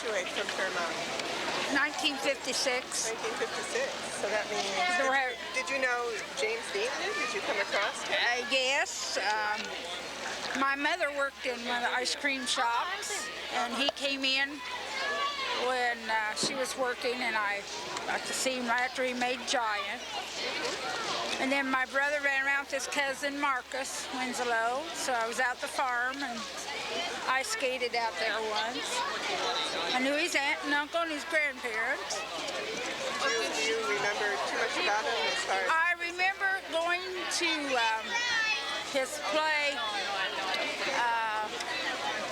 graduate from Fairmount? 1956. 1956. So that means... Did you know James Dean? Did you come across him? Yes. My mother worked in one of the ice cream shops, and he came in when she was working, and I got to see him right after he made Giant. And then my brother ran around with his cousin Marcus Winslow, so I was out the farm, and I skated out there once. I knew his aunt and uncle and his grandparents. Do you remember too much about him as far as... I remember going to his play,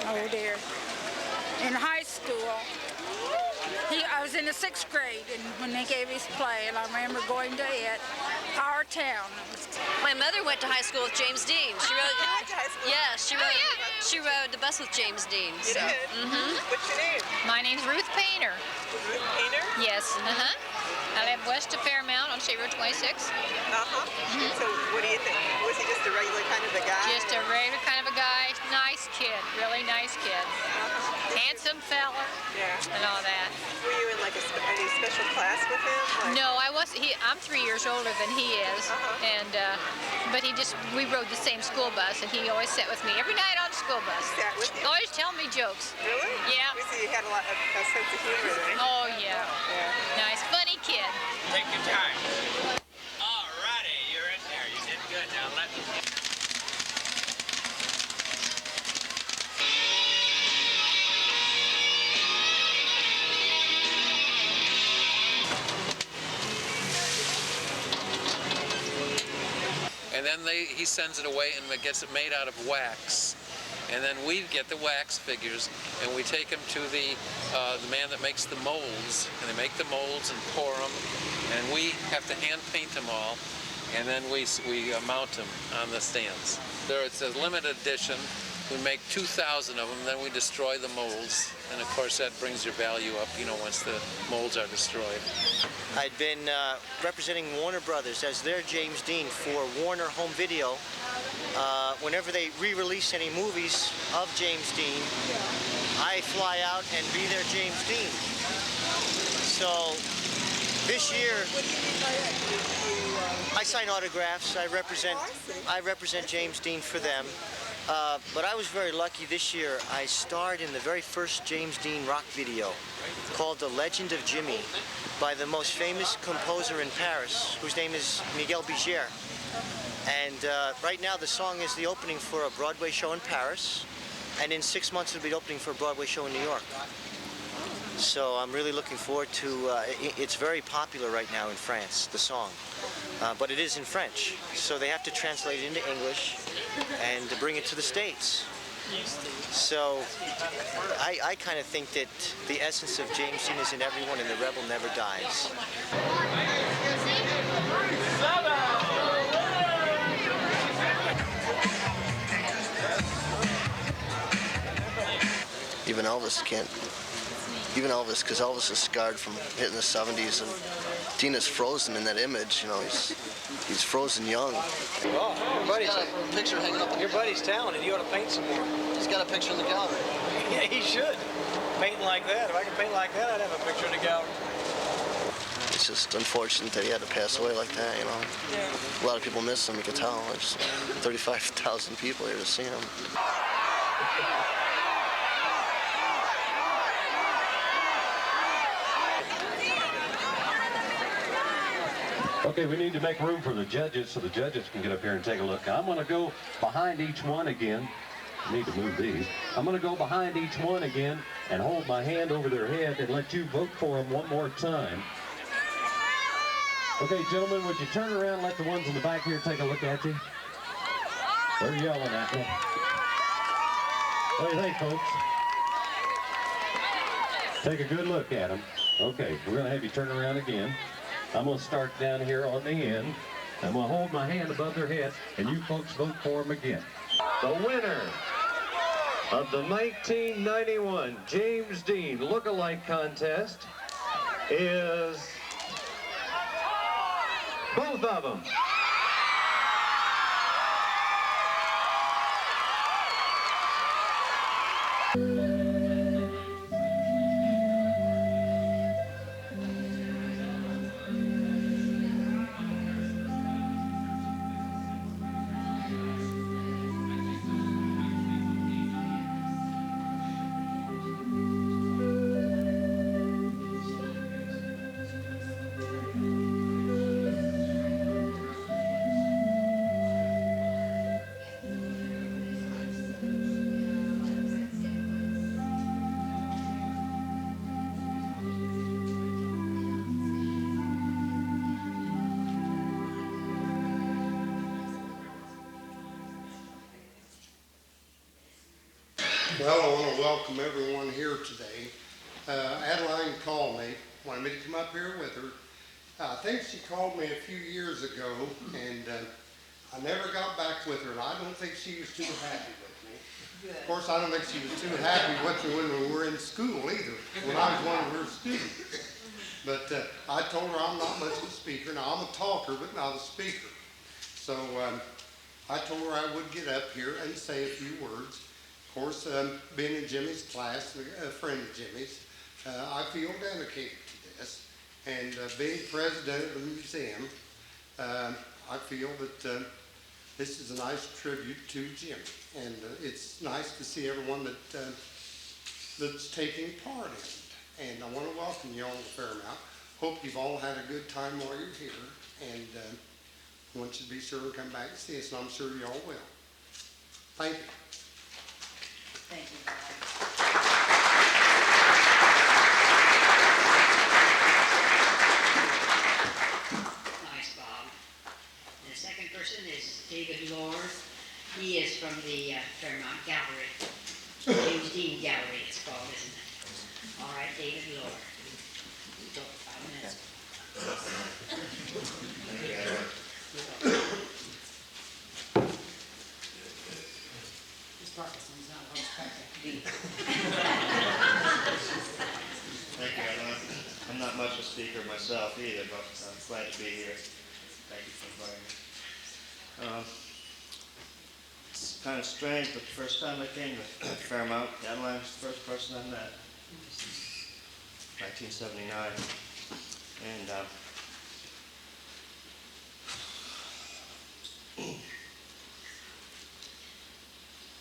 oh dear, in high school. I was in the 6th grade and when they gave his play, and I remember going to it, Our Town. My mother went to high school with James Dean. She rode. Yeah, she rode the bus with James Dean. You did? Mm-hmm. What's your name? My name's Ruth Painter. Ruth Painter? Yes. I live west of Fairmount on State Road 26. So what do you think? Was he just a regular kind of a guy? Just a regular kind of a guy. Nice kid. Really nice kid. Handsome fella. Yeah. And all that. Were you in like any special class with him? Like... No, I wasn't. I'm 3 years older than he is. And but we rode the same school bus, and he always sat with me every night on the school bus. Sat with you? Always telling me jokes. Really? Yeah. We see you had a sense of humor there. Oh yeah. Nice, funny kid. Take your time. All righty, you're in there. You did good. Now let me... And then he sends it away and gets it made out of wax. And then we get the wax figures and we take them to the man that makes the molds, and they make the molds and pour them, and we have to hand paint them all, and then we mount them on the stands. It's a limited edition. We make 2,000 of them, then we destroy the molds, and of course that brings your value up, once the molds are destroyed. I'd been representing Warner Brothers as their James Dean for Warner Home Video. Whenever they re-release any movies of James Dean, I fly out and be their James Dean. So this year, I sign autographs. I represent James Dean for them. But I was very lucky this year. I starred in the very first James Dean rock video called The Legend of Jimmy by the most famous composer in Paris, whose name is Miguel Bigier. And right now the song is the opening for a Broadway show in Paris, and in 6 months it'll be the opening for a Broadway show in New York. So I'm really looking forward to, it's very popular right now in France, the song. But it is in French, so they have to translate it into English and to bring it to the States. So I kind of think that the essence of James Dean is in everyone, and the rebel never dies. Even Elvis can't. Even Elvis, because Elvis is scarred from hitting the 70s, and Dean frozen in that image. He's frozen young. Oh, your buddy's got a picture hanging up. Your buddy's talented. You ought to paint some more. He's got a picture in the gallery. Yeah, he should. Painting like that. If I could paint like that, I'd have a picture in the gallery. It's just unfortunate that he had to pass away like that. Yeah. A lot of people miss him. You can tell. There's 35,000 people here to see him. Okay, we need to make room for the judges so the judges can get up here and take a look. I'm going to go behind each one again. I need to move these. I'm going to go behind each one again and hold my hand over their head and let you vote for them one more time. Okay, gentlemen, would you turn around and let the ones in the back here take a look at you? They're yelling at me. What do you think, folks? Take a good look at them. Okay, we're going to have you turn around again. I'm going to start down here on the end. I'm going to hold my hand above their head, and you folks vote for them again. The winner of the 1991 James Dean Look-alike Contest is both of them. Well, I want to welcome everyone here today. Adeline called me, wanted me to come up here with her. I think she called me a few years ago, and I never got back with her, and I don't think she was too happy with me. Good. Of course, I don't think she was too happy with me when we were in school either, when I was one of her students. But I told her I'm not much of a speaker. Now, I'm a talker, but not a speaker. So I told her I would get up here and say a few words. Of course, being in Jimmy's class, a friend of Jimmy's, I feel dedicated to this. And being president of the museum, I feel that this is a nice tribute to Jimmy. And it's nice to see everyone that's taking part in it. And I want to welcome you all to Fairmount. Hope you've all had a good time while you're here. And I want you to be sure to come back and see us, and I'm sure you all will. Thank you. Thank you. Nice, Bob. And the second person is David Lord. He is from the Fairmont Gallery. James Dean Gallery, it's called, isn't it? All right, David Lord. You talk for 5 minutes. Parkinson's not what it's cracked up to be. Thank you. I'm not much of a speaker myself either, but I'm glad to be here. Thank you for inviting me. It's kind of strange, but the first time I came to Fairmount, Adeline was the first person I met. 1979. And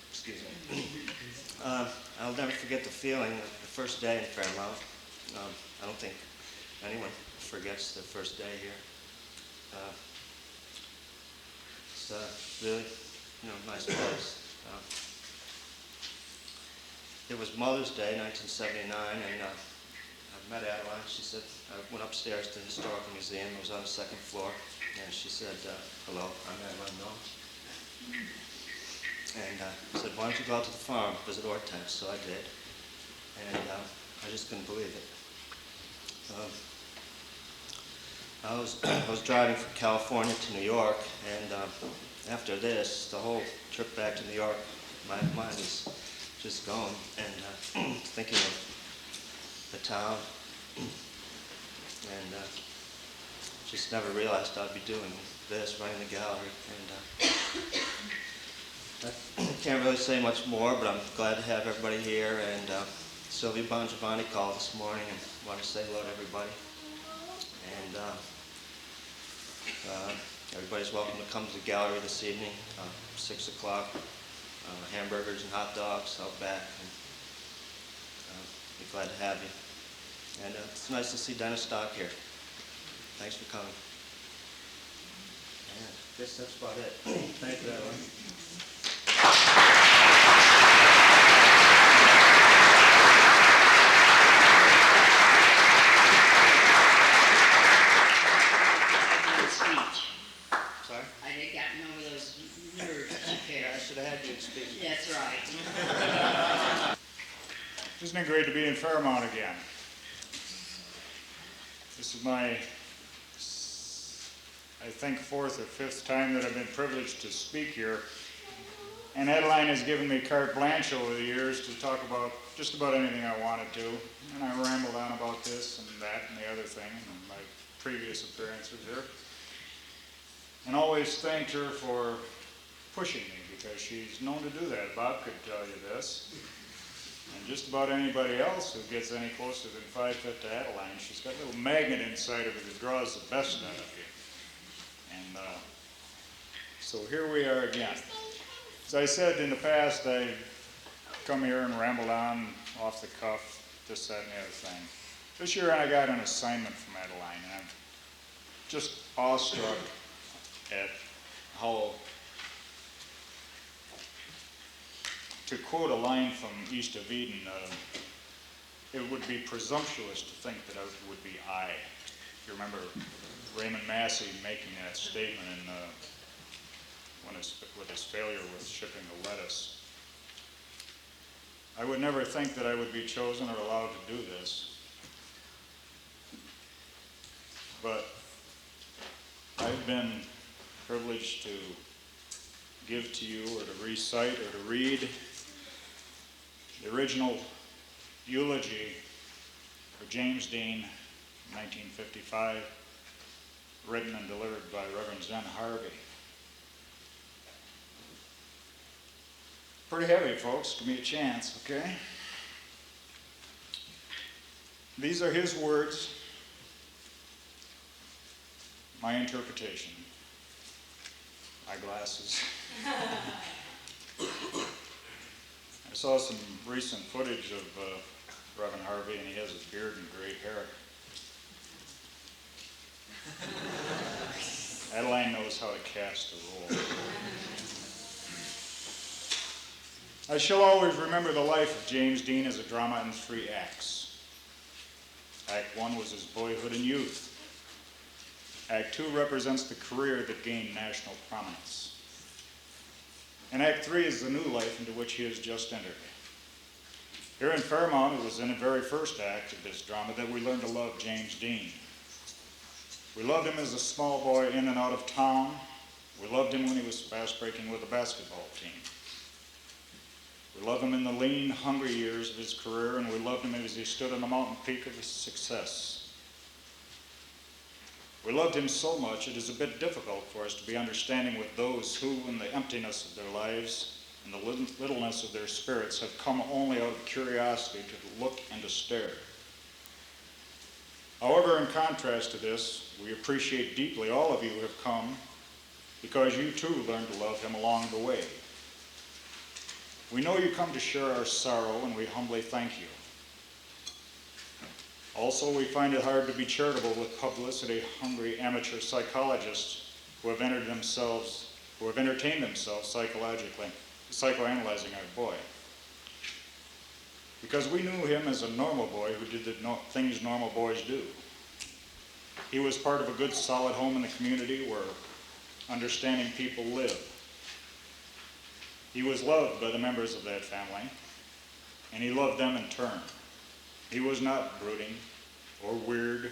excuse me. I'll never forget the feeling of the first day in Fairmount. I don't think anyone forgets their first day here. It's really, nice place. It was Mother's Day, 1979, and I met Adeline. She said, I went upstairs to the Historical Museum. It was on the second floor, and she said, hello, I'm Adeline Noel. And I said, why don't you go out to the farm, visit Hortense? So I did. And I just couldn't believe it. I was driving from California to New York, and after this, the whole trip back to New York, my mind is just going and thinking of the town. And just never realized I'd be doing this, running the gallery. And I can't really say much more, but I'm glad to have everybody here. And Sylvia Bongiovanni called this morning and wanted to say hello to everybody. And everybody's welcome to come to the gallery this evening, 6 o'clock. Hamburgers and hot dogs out back. And, be glad to have you. And it's nice to see Dennis Stock here. Thanks for coming. And I guess that's about it. Thank you, Adeline. That's right. Isn't it great to be in Fairmont again? This is my, I think, 4th or 5th time that I've been privileged to speak here. And Adeline has given me carte blanche over the years to talk about just about anything I wanted to. And I rambled on about this and that and the other thing in my previous appearances here. And always thanked her for pushing me, because she's known to do that. Bob could tell you this. And just about anybody else who gets any closer than 5 foot to Adeline, she's got a little magnet inside of her that draws the best out of you. And so here we are again. As I said in the past, I come here and ramble on off the cuff, this, that, and the other thing. This year I got an assignment from Adeline, and I'm just awestruck at how, to quote a line from East of Eden, it would be presumptuous to think that it would be I. You remember Raymond Massey making that statement in, with his failure with shipping the lettuce. I would never think that I would be chosen or allowed to do this. But I've been privileged to give to you or to recite or to read the original eulogy for James Dean, 1955, written and delivered by Reverend Zen Harvey. Pretty heavy, folks. Give me a chance, okay? These are his words, my interpretation. Eyeglasses. I saw some recent footage of Reverend Harvey, and he has his beard and gray hair. Adeline knows how to cast a role. I shall always remember the life of James Dean as a drama in 3 acts. Act 1 was his boyhood and youth. Act 2 represents the career that gained national prominence. And Act 3 is the new life into which he has just entered. Here in Fairmount, it was in the very first act of this drama that we learned to love James Dean. We loved him as a small boy in and out of town. We loved him when he was fast breaking with the basketball team. We loved him in the lean, hungry years of his career, and we loved him as he stood on the mountain peak of his success. We loved him so much it is a bit difficult for us to be understanding with those who, in the emptiness of their lives and the littleness of their spirits, have come only out of curiosity to look and to stare. However, in contrast to this, we appreciate deeply all of you who have come because you too learned to love him along the way. We know you come to share our sorrow, and we humbly thank you. Also, we find it hard to be charitable with publicity-hungry amateur psychologists who have entertained themselves psychologically, psychoanalyzing our boy. Because we knew him as a normal boy who did the things normal boys do. He was part of a good, solid home in the community where understanding people live. He was loved by the members of that family, and he loved them in turn. He was not brooding, or weird,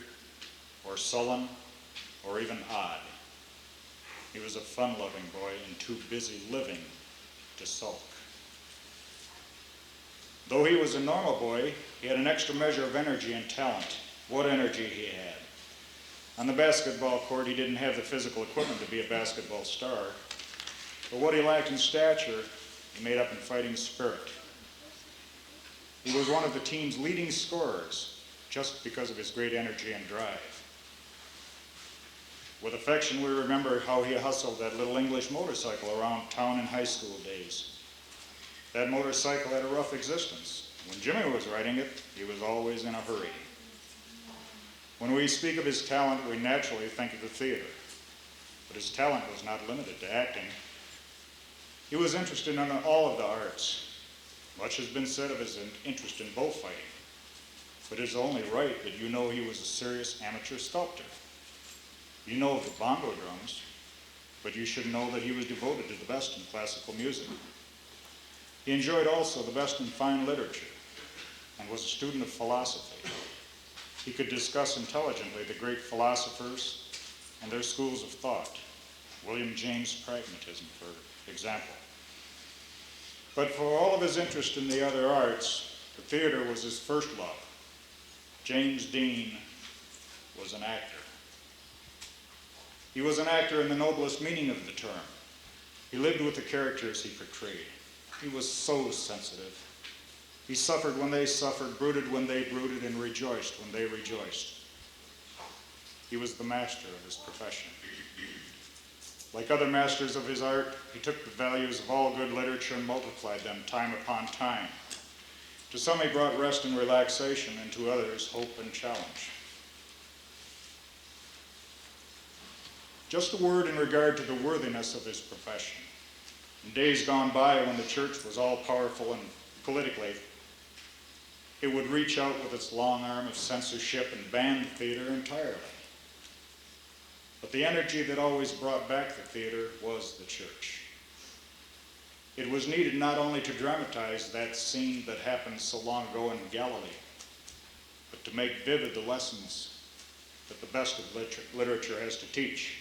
or sullen, or even odd. He was a fun-loving boy and too busy living to sulk. Though he was a normal boy, he had an extra measure of energy and talent. What energy he had. On the basketball court, he didn't have the physical equipment to be a basketball star. But what he lacked in stature, he made up in fighting spirit. He was one of the team's leading scorers, just because of his great energy and drive. With affection, we remember how he hustled that little English motorcycle around town in high school days. That motorcycle had a rough existence. When Jimmy was riding it, he was always in a hurry. When we speak of his talent, we naturally think of the theater. But his talent was not limited to acting. He was interested in all of the arts. Much has been said of his interest in bullfighting. But it is only right that you know he was a serious amateur sculptor. You know of the bongo drums, but you should know that he was devoted to the best in classical music. He enjoyed also the best in fine literature and was a student of philosophy. He could discuss intelligently the great philosophers and their schools of thought, William James' pragmatism, for example. But for all of his interest in the other arts, the theater was his first love. James Dean was an actor. He was an actor in the noblest meaning of the term. He lived with the characters he portrayed. He was so sensitive. He suffered when they suffered, brooded when they brooded, and rejoiced when they rejoiced. He was the master of his profession. Like other masters of his art, he took the values of all good literature and multiplied them time upon time. To some he brought rest and relaxation, and to others hope and challenge. Just a word in regard to the worthiness of his profession. In days gone by, when the church was all-powerful and politically, it would reach out with its long arm of censorship and ban the theater entirely. But the energy that always brought back the theater was the church. It was needed not only to dramatize that scene that happened so long ago in Galilee, but to make vivid the lessons that the best of literature has to teach.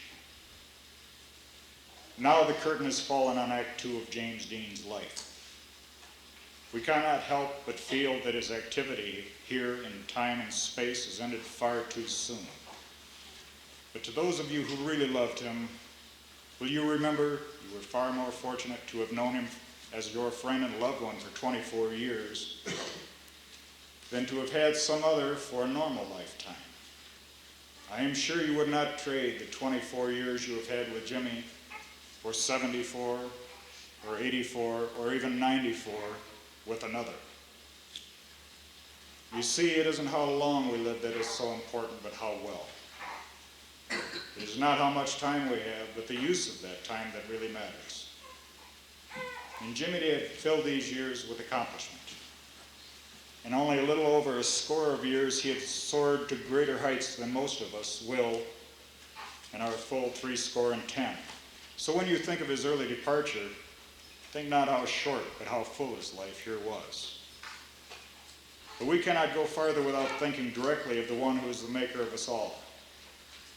Now the curtain has fallen on Act 2 of James Dean's life. We cannot help but feel that his activity here in time and space has ended far too soon. But to those of you who really loved him, will you remember you were far more fortunate to have known him as your friend and loved one for 24 years than to have had some other for a normal lifetime. I am sure you would not trade the 24 years you have had with Jimmy for 74 or 84 or even 94 with another. You see, it isn't how long we live that is so important, but how well. It is not how much time we have, but the use of that time that really matters. And Jimmy had filled these years with accomplishment. In only a little over a score of years, he had soared to greater heights than most of us will in our full 70. So when you think of his early departure, think not how short, but how full his life here was. But we cannot go farther without thinking directly of the one who is the maker of us all.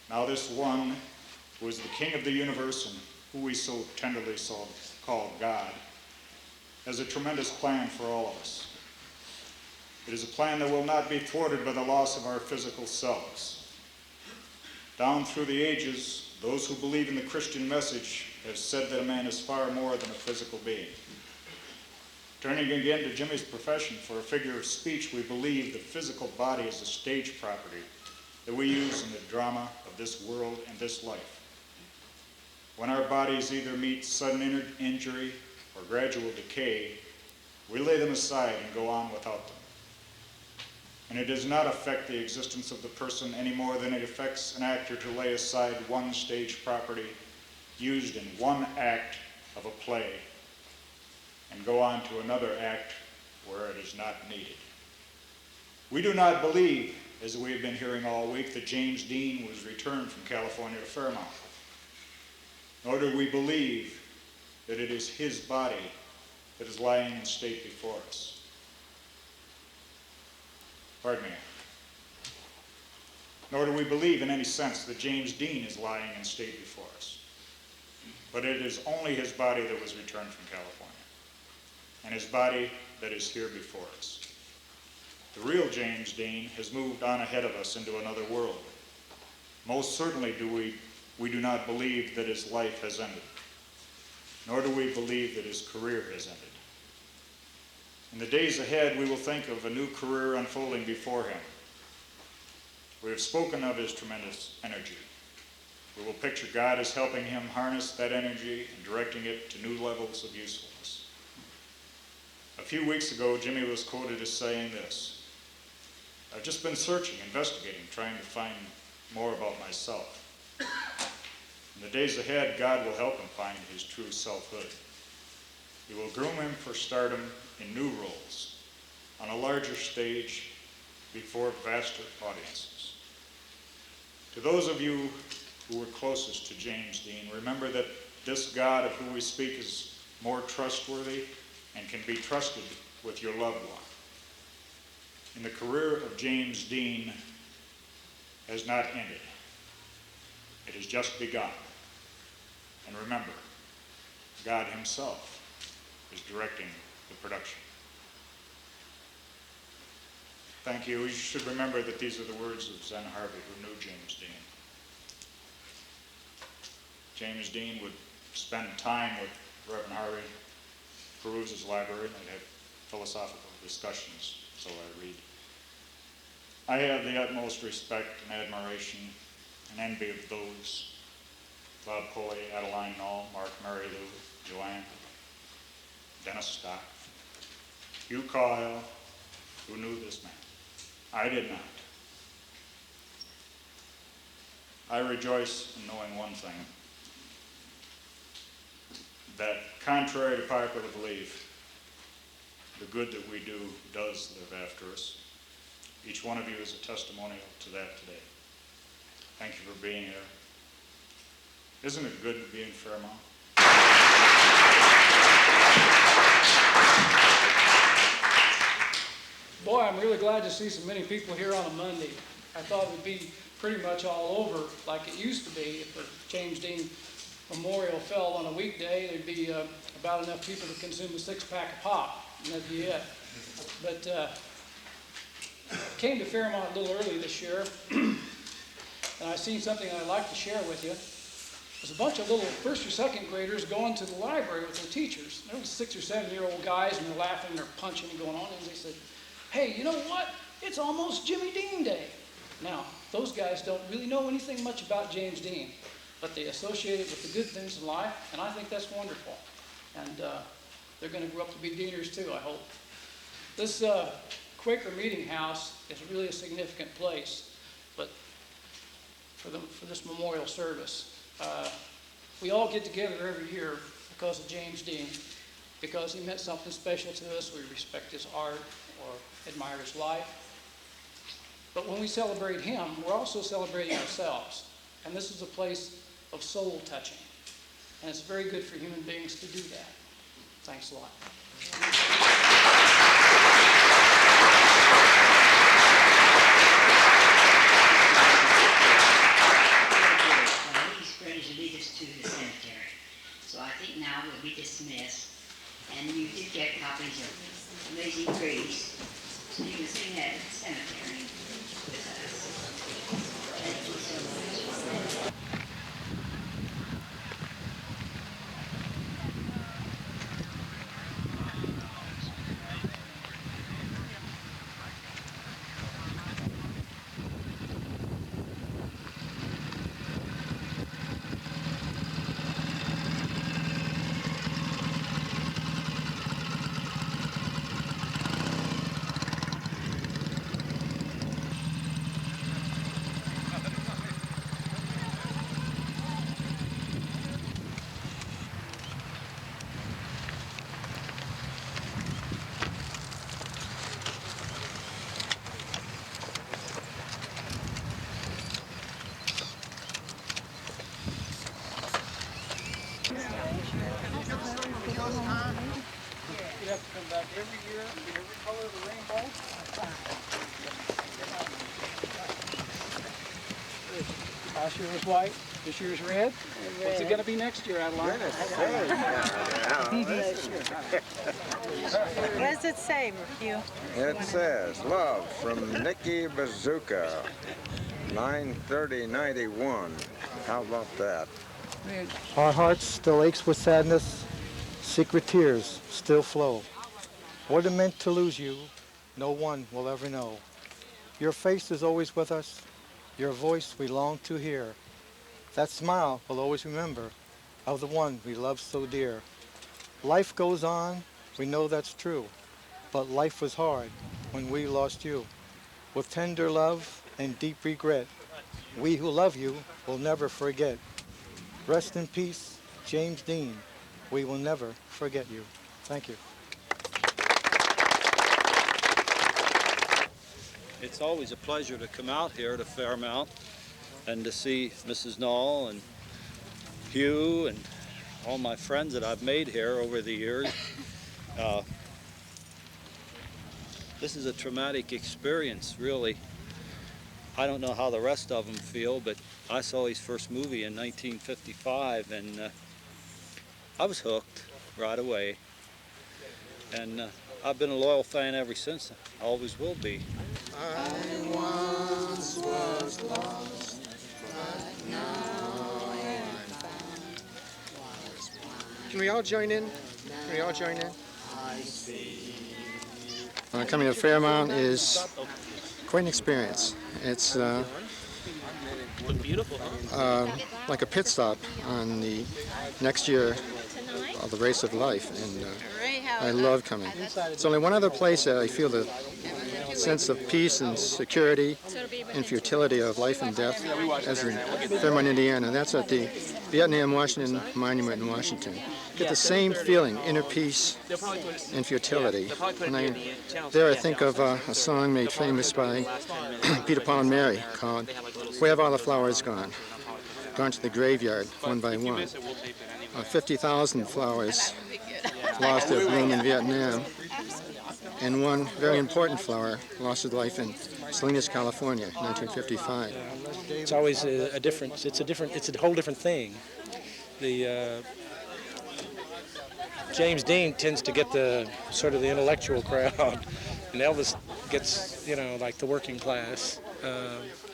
Now this one, who is the King of the universe and who we so tenderly call God, has a tremendous plan for all of us. It is a plan that will not be thwarted by the loss of our physical selves. Down through the ages, those who believe in the Christian message have said that a man is far more than a physical being. Turning again to Jimmy's profession for a figure of speech, we believe the physical body is a stage property that we use in the drama of this world and this life. When our bodies either meet sudden injury or gradual decay, we lay them aside and go on without them. And it does not affect the existence of the person any more than it affects an actor to lay aside one stage property used in one act of a play and go on to another act where it is not needed. We do not believe, as we have been hearing all week, that James Dean was returned from California to Fairmount. Nor do we believe that it is his body that is lying in state before us. Pardon me. Nor do we believe in any sense that James Dean is lying in state before us. But it is only his body that was returned from California, and his body that is here before us. The real James Dean has moved on ahead of us into another world. Most certainly we do not believe that his life has ended, nor do we believe that his career has ended. In the days ahead, we will think of a new career unfolding before him. We have spoken of his tremendous energy. We will picture God as helping him harness that energy and directing it to new levels of usefulness. A few weeks ago, Jimmy was quoted as saying this: "I've just been searching, investigating, trying to find more about myself. In the days ahead, God will help him find his true selfhood. He will groom him for stardom in new roles, on a larger stage, before vaster audiences." To those of you who were closest to James Dean, remember that this God of whom we speak is more trustworthy and can be trusted with your loved one. And the career of James Dean has not ended. It has just begun. And remember, God himself is directing the production. Thank you. You should remember that these are the words of Zen Harvey, who knew James Dean. James Dean would spend time with Reverend Harvey, peruse his library, and they'd have philosophical discussions, so I read. I have the utmost respect and admiration and envy of those: Bob Pulley, Adeline Knoll, Mark Mary Lou, Joanne, Dennis Stock, Hugh Cahill, who knew this man. I did not. I rejoice in knowing one thing, that contrary to popular belief, the good that we do does live after us. Each one of you is a testimonial to that today. Thank you for being here. Isn't it good to be in Fairmont? Boy, I'm really glad to see so many people here on a Monday. I thought it would be pretty much all over like it used to be. If the James Dean Memorial fell on a weekday, there'd be about enough people to consume a 6-pack of pop, and that'd be it. But I came to Fairmont a little early this year, and I seen something I'd like to share with you. There's a bunch of little first or second graders going to the library with their teachers. There was 6 or 7-year-old guys, and they're laughing, and they're punching and going on, and they said, "Hey, you know what? It's almost Jimmy Dean Day." Now, those guys don't really know anything much about James Dean, but they associate it with the good things in life, and I think that's wonderful. And they're going to grow up to be Deaners too, I hope. This Quaker Meeting House is really a significant place, but for this memorial service. We all get together every year because of James Dean, because he meant something special to us. We respect his art or admire his life. But when we celebrate him, we're also celebrating ourselves. And this is a place of soul touching. And it's very good for human beings to do that. Thanks a lot. He's going to lead us to the cemetery. So I think now we'll be dismissed. And you did get copies of Amazing Grace. So you can sing that at the cemetery with us. Thank you so much. You have to come back every year in every color of the rainbow. Last year was white, this year's red. What's it going to be next year, Adeline? What does it say, Hugh? It says, "Love from Nikki Bazooka, 9/30/91." How about that? Our hearts still aches with sadness. Secret tears still flow. What it meant to lose you, no one will ever know. Your face is always with us. Your voice we long to hear. That smile we'll always remember of the one we love so dear. Life goes on, we know that's true. But life was hard when we lost you. With tender love and deep regret, we who love you will never forget. Rest in peace, James Dean. We will never forget you. Thank you. It's always a pleasure to come out here to Fairmount and to see Mrs. Knoll and Hugh and all my friends that I've made here over the years. This is a traumatic experience, really. I don't know how the rest of them feel, but I saw his first movie in 1955, and I was hooked right away. And I've been a loyal fan ever since. I always will be. I once was lost, but now I am found. Can we all join in? Can we all join in? Coming to Fairmount is quite an experience. It's like a pit stop on the next year of the race of life, and I love coming. It's only one other place that I feel the sense of peace and security and futility of life and death as in Fairmont, Indiana. That's at the Vietnam Washington Monument in Washington. Get the same feeling, inner peace and futility. When I think of a song made famous by Peter, Paul, and Mary called "Where Have All the Flowers Gone?" Gone to the graveyard one by one. 50,000 flowers lost their bloom in Vietnam, and one very important flower lost its life in Salinas, California, 1955. It's always a different. It's a whole different thing. The James Dean tends to get the sort of the intellectual crowd, and Elvis gets, you know, like the working class,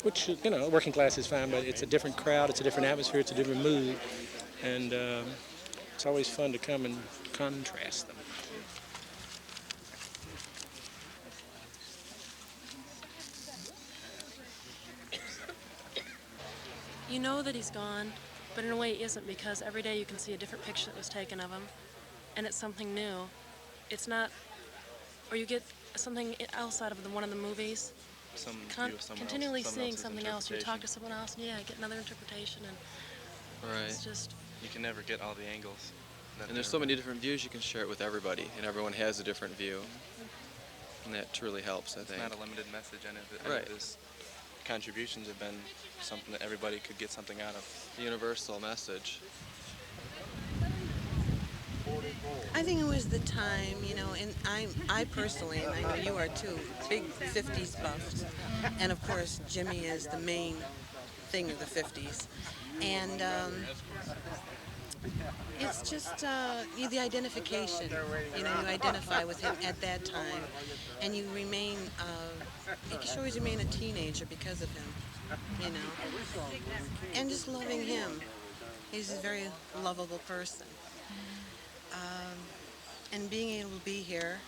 which, you know, working class is fine, but it's a different crowd, it's a different atmosphere, it's a different mood, and it's always fun to come and contrast them. You know that he's gone, but in a way he isn't, because every day you can see a different picture that was taken of him, and it's something new. It's not, or you get something else out of one of the movies. Continually seeing something else. You talk to someone else, and get another interpretation, and Right. it's just. You can never get all the angles. And there's so many different views, you can share it with everybody, and everyone has a different view. And that truly helps, I think. It's not a limited message, and Right. his contributions have been something that everybody could get something out of. Universal message. I think it was the time, you know, and I personally, and I know you are too, big 50s buffs. And of course, Jimmy is the main thing of the 50s. And it's just the identification. You know, you identify with him at that time, and you remain, you should always remain a teenager because of him, you know. And just loving him. He's a very lovable person. And being able to be here,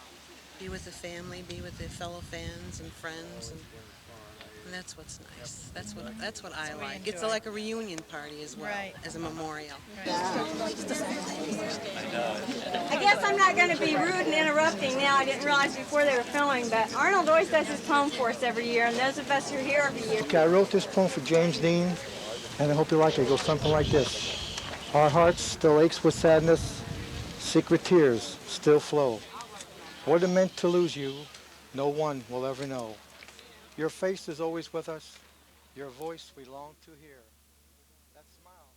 be with the family, be with the fellow fans and friends, and that's what's nice. That's what I like. It's like a reunion party as well, as a memorial. I guess I'm not going to be rude and interrupting now. I didn't realize before they were filming, but Arnold always does his poem for us every year, and those of us who are here every year. Okay, I wrote this poem for James Dean, and I hope you like it. It goes something like this. Our hearts still aches with sadness. Secret tears still flow. What it meant to lose you, no one will ever know. Your face is always with us. Your voice we long to hear. That smile.